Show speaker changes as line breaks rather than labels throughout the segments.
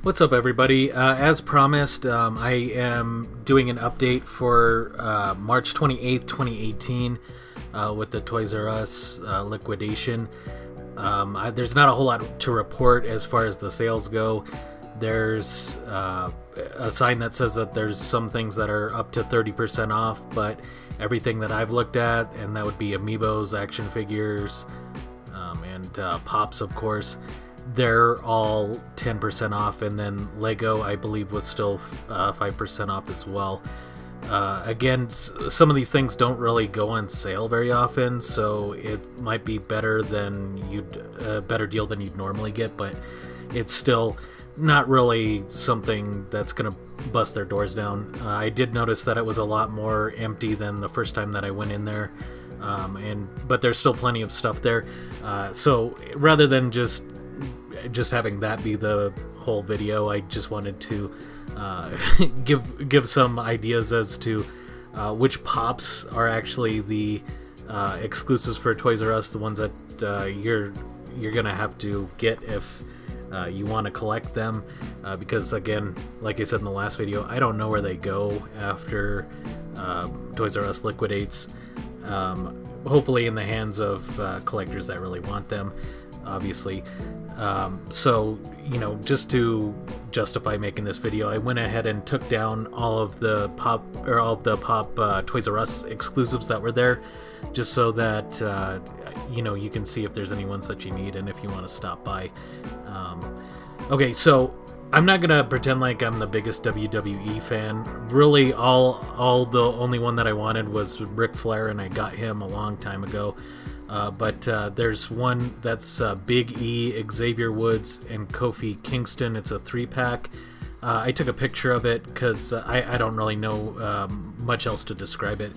What's up, everybody? As promised, I am doing an update for March 28th, 2018 with the Toys R Us liquidation. There's not a whole lot to report as far as the sales go. There's a sign that says that there's some things that are up to 30% off, but everything that I've looked at, and that would be amiibos, action figures, and pops, of course, they're all 10% off, and then Lego, I believe, was still 5% off as well. Again, some of these things don't really go on sale very often, so it might be better than better deal than you'd normally get, but it's still not really something that's gonna bust their doors down. I did notice that it was a lot more empty than the first time that I went in there, but there's still plenty of stuff there. So rather than just having that be the whole video, I just wanted to give some ideas as to which pops are actually the exclusives for Toys R Us, the ones that you're gonna have to get if you want to collect them, because again, like I said in the last video, I don't know where they go after Toys R Us liquidates. Hopefully in the hands of collectors that really want them, obviously. So, just to justify making this video, I went ahead and took down all of the pop Toys R Us exclusives that were there, just so that you can see if there's any ones that you need and if you want to stop by. Okay, so I'm not gonna pretend like I'm the biggest WWE fan. Really, all the only one that I wanted was Ric Flair, and I got him a long time ago. But there's one that's Big E, Xavier Woods, and Kofi Kingston. It's a 3-pack. I took a picture of it because I don't really know much else to describe it.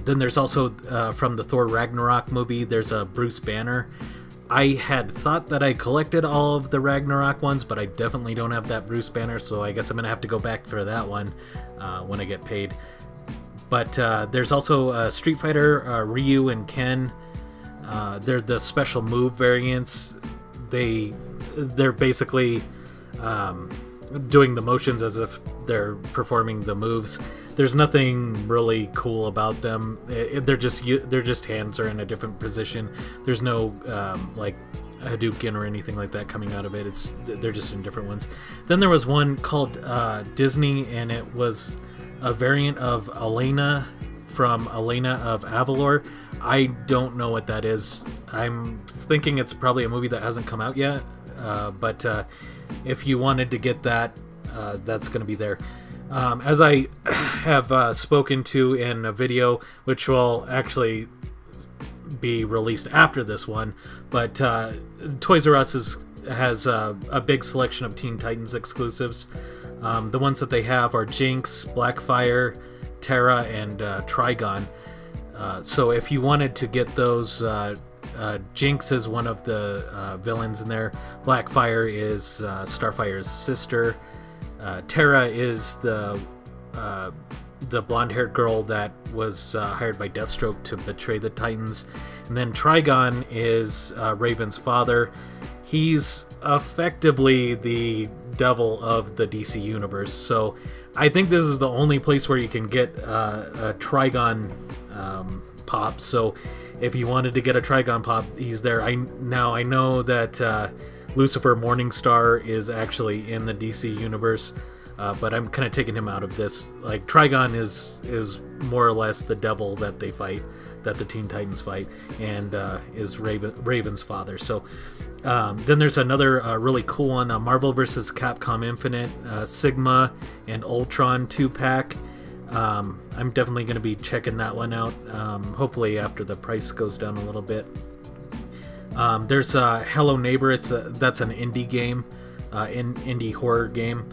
Then there's also, from the Thor Ragnarok movie, there's a Bruce Banner. I had thought that I collected all of the Ragnarok ones, but I definitely don't have that Bruce Banner, so I guess I'm going to have to go back for that one when I get paid. But there's also Street Fighter, Ryu and Ken. They're the special move variants. They're basically doing the motions as if they're performing the moves. There's nothing really cool about them. They're just hands are in a different position. There's no like Hadouken or anything like that coming out of it. They're just in different ones. Then there was one called Disney, and it was a variant of Elena from Elena of Avalor. I don't know what that is. I'm thinking it's probably a movie that hasn't come out yet, but if you wanted to get that, that's going to be there. As I have spoken to in a video, which will actually be released after this one, but Toys R Us has a big selection of Teen Titans exclusives. The ones that they have are Jinx, Blackfire, Terra, and Trigon. So if you wanted to get those, Jinx is one of the villains in there. Blackfire is Starfire's sister. Terra is the blonde-haired girl that was hired by Deathstroke to betray the Titans. And then Trigon is Raven's father. He's effectively the devil of the DC universe. So I think this is the only place where you can get a Trigon pop. So if you wanted to get a Trigon pop, he's there. I know that Lucifer Morningstar is actually in the DC universe, but I'm kind of taking him out of this. Like, Trigon is more or less the devil that they fight, that the Teen Titans fight, and is Raven's father. So then there's another really cool one, Marvel vs. Capcom Infinite, Sigma and Ultron 2-pack. I'm definitely going to be checking that one out, hopefully after the price goes down a little bit. There's Hello Neighbor. That's an indie game, indie horror game,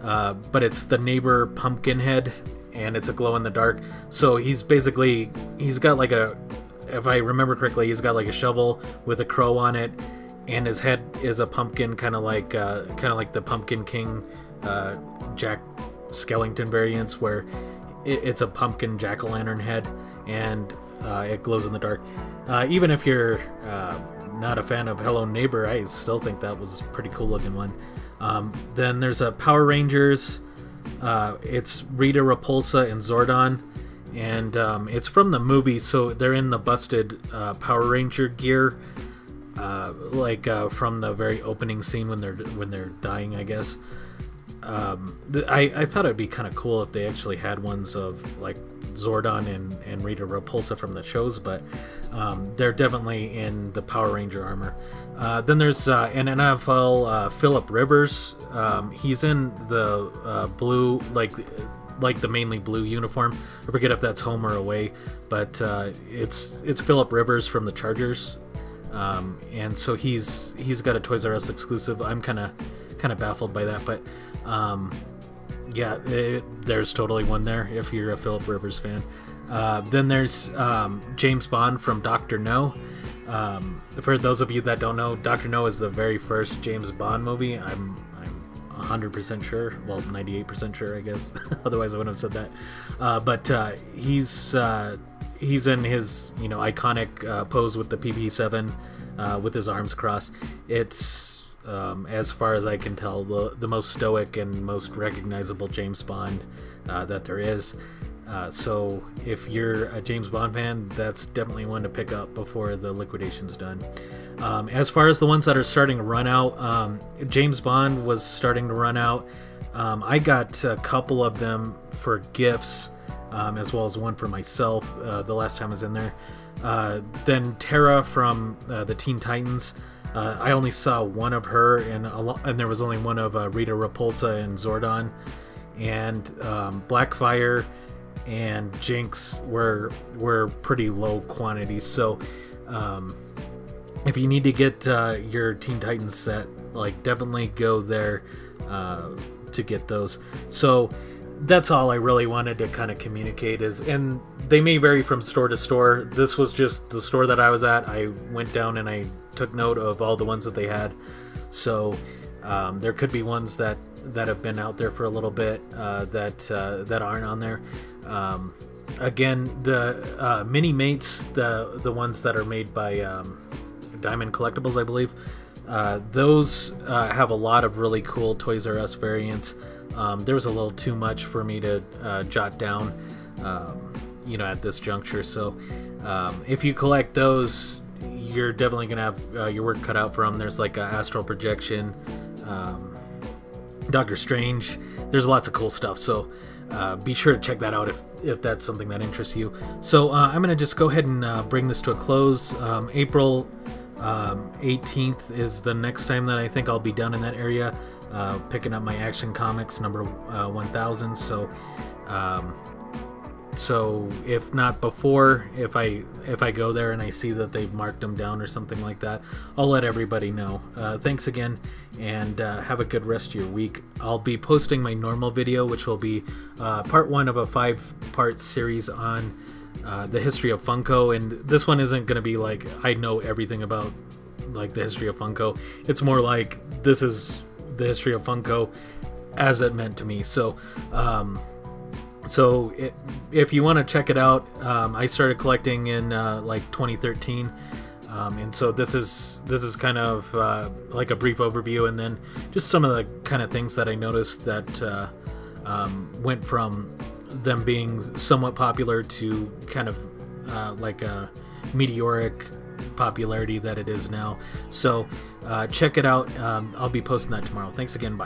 but it's the neighbor Pumpkinhead, and it's a glow-in-the-dark. So he's got like if I remember correctly, he's got like a shovel with a crow on it, and his head is a pumpkin, kind of like the Pumpkin King, Jack Skellington variants, where it's a pumpkin jack-o'-lantern head, and it glows in the dark. Even if you're not a fan of Hello Neighbor, I still think that was a pretty cool looking one. Then there's a Power Rangers. It's Rita Repulsa and Zordon, and it's from the movie, so they're in the busted Power Ranger gear, from the very opening scene when they're dying, I guess. I thought it'd be kind of cool if they actually had ones of like Zordon and Rita Repulsa from the shows, but they're definitely in the Power Ranger armor. Then there's an NFL Phillip Rivers. He's in the blue, like the mainly blue uniform. I forget if that's home or away, but it's Phillip Rivers from the Chargers, and so he's got a Toys R Us exclusive. I'm kind of baffled by that, but there's totally one there if you're a Phillip Rivers fan. Then there's James Bond from Dr. No. For those of you that don't know, Dr. No is the very first James Bond movie. I'm 100% sure, well, 98% sure, I guess. Otherwise, I wouldn't have said that. But he's in his iconic pose with the PP7 with his arms crossed. It's as far as I can tell, the most stoic and most recognizable James Bond that there is. So if you're a James Bond fan, that's definitely one to pick up before the liquidation's done. As far as the ones that are starting to run out, James Bond was starting to run out. I got a couple of them for gifts, as well as one for myself the last time I was in there. Then Tara from the Teen Titans. I only saw one of her, and there was only one of Rita Repulsa and Zordon. And Blackfire and Jinx were pretty low quantities. So if you need to get your Teen Titans set, like, definitely go there to get those. So that's all I really wanted to kind of communicate and they may vary from store to store. This was just the store that I was at. I went down and I took note of all the ones that they had. So there could be ones that have been out there for a little bit that aren't on there. Again, the mini mates, the ones that are made by Diamond Collectibles, I believe, those have a lot of really cool Toys R Us variants. There was a little too much for me to jot down, at this juncture. So if you collect those, you're definitely gonna have your work cut out for them. There's like Astral Projection, Doctor Strange. There's lots of cool stuff. So be sure to check that out if that's something that interests you. So I'm gonna just go ahead and bring this to a close. April 18th is the next time that I think I'll be down in that area, picking up my Action Comics number 1000. So if not before, if I go there and I see that they've marked them down or something like that, I'll let everybody know. Thanks again, and have a good rest of your week. I'll be posting my normal video, which will be part 1 of a 5-part series on the history of Funko, and this one isn't going to be like I know everything about like the history of Funko. It's more like this is the history of Funko as it meant to me. So if you want to check it out, I started collecting in like 2013, and so this is kind of like a brief overview, and then just some of the kind of things that I noticed that went from them being somewhat popular to kind of like a meteoric popularity that it is now. So check it out. I'll be posting that tomorrow. Thanks again. Bye.